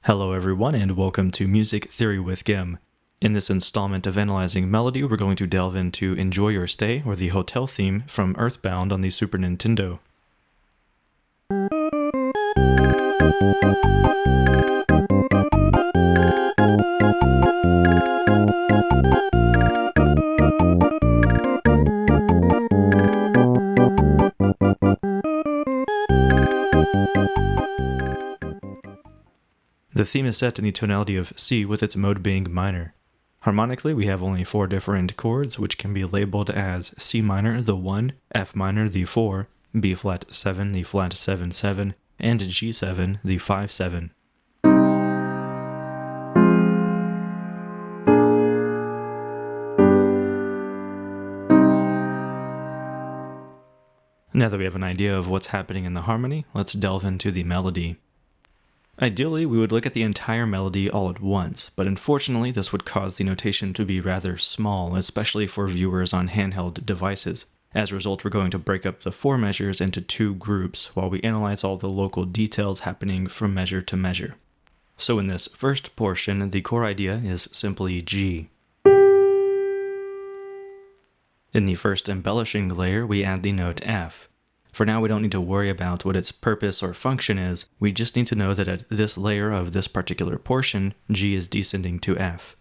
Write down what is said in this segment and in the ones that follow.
Hello everyone and welcome to Music Theory with Gim. In this installment of analyzing melody, we're going to delve into Enjoy Your Stay, or the hotel theme from Earthbound on the Super Nintendo. The theme is set in the tonality of C with its mode being minor. Harmonically, we have only 4 different chords, which can be labeled as C minor, the 1, F minor, the 4, B flat 7, the flat 7-7, and G7, the 5-7. Now that we have an idea of what's happening in the harmony, let's delve into the melody. Ideally, we would look at the entire melody all at once, but unfortunately this would cause the notation to be rather small, especially for viewers on handheld devices. As a result, we're going to break up the 4 measures into 2 groups, while we analyze all the local details happening from measure to measure. So in this first portion, the core idea is simply G. In the first embellishing layer, we add the note F. For now, we don't need to worry about what its purpose or function is, we just need to know that at this layer of this particular portion, G is descending to F.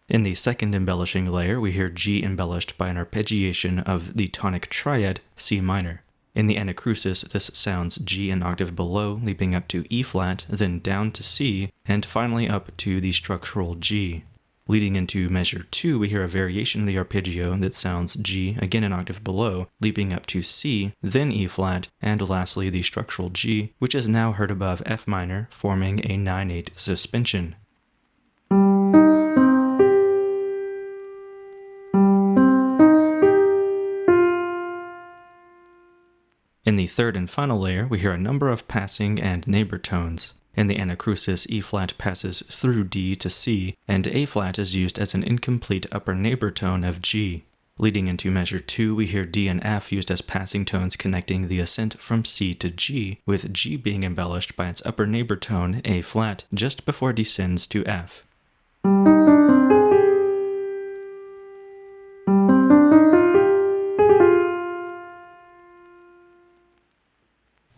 In the second embellishing layer, we hear G embellished by an arpeggiation of the tonic triad C minor. In the anacrusis, this sounds G an octave below, leaping up to E flat, then down to C, and finally up to the structural G. Leading into measure 2, we hear a variation of the arpeggio that sounds G, again an octave below, leaping up to C, then E flat, and lastly the structural G, which is now heard above F minor, forming a 9/8 suspension. In the third and final layer, we hear a number of passing and neighbor tones. In the anacrusis, E flat passes through D to C, and A flat is used as an incomplete upper neighbor tone of G. Leading into measure 2, we hear D and F used as passing tones connecting the ascent from C to G, with G being embellished by its upper neighbor tone, A flat, just before it descends to F.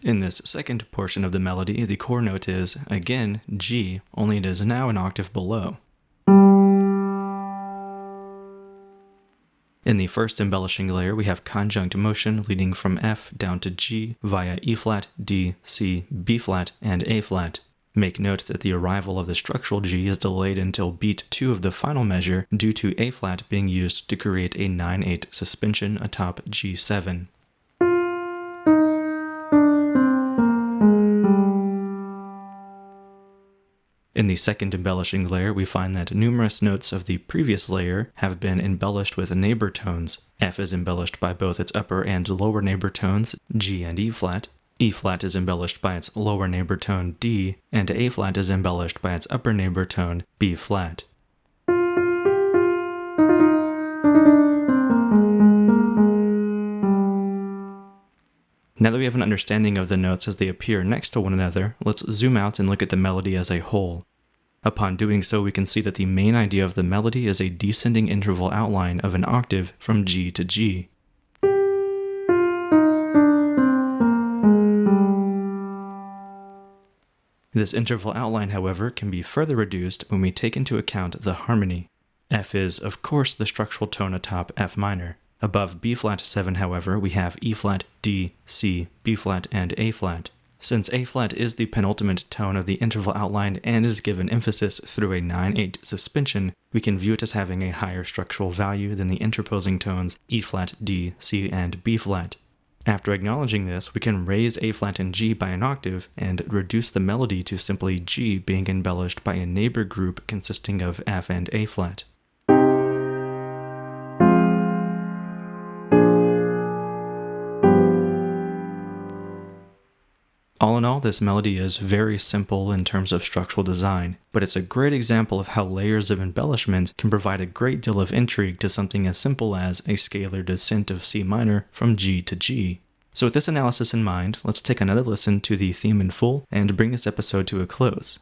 In this second portion of the melody, the core note is, again, G, only it is now an octave below. In the first embellishing layer, we have conjunct motion leading from F down to G via E flat, D, C, B flat, and A flat. Make note that the arrival of the structural G is delayed until beat 2 of the final measure due to A flat being used to create a 9/8 suspension atop G7. In the second embellishing layer, we find that numerous notes of the previous layer have been embellished with neighbor tones. F is embellished by both its upper and lower neighbor tones, G and E flat. E flat is embellished by its lower neighbor tone, D, and A flat is embellished by its upper neighbor tone, B flat. Now that we have an understanding of the notes as they appear next to one another, let's zoom out and look at the melody as a whole. Upon doing so, we can see that the main idea of the melody is a descending interval outline of an octave from G to G. This interval outline, however, can be further reduced when we take into account the harmony. F is, of course, the structural tone atop F minor. Above B flat 7, however, we have E flat, D, C, B flat, and A flat. Since A flat is the penultimate tone of the interval outline and is given emphasis through a 9/8 suspension, we can view it as having a higher structural value than the interposing tones E flat, D, C, and B flat. After acknowledging this, we can raise A flat and G by an octave and reduce the melody to simply G being embellished by a neighbor group consisting of F and A flat. All in all, this melody is very simple in terms of structural design, but it's a great example of how layers of embellishment can provide a great deal of intrigue to something as simple as a scalar descent of C minor from G to G. So with this analysis in mind, let's take another listen to the theme in full and bring this episode to a close.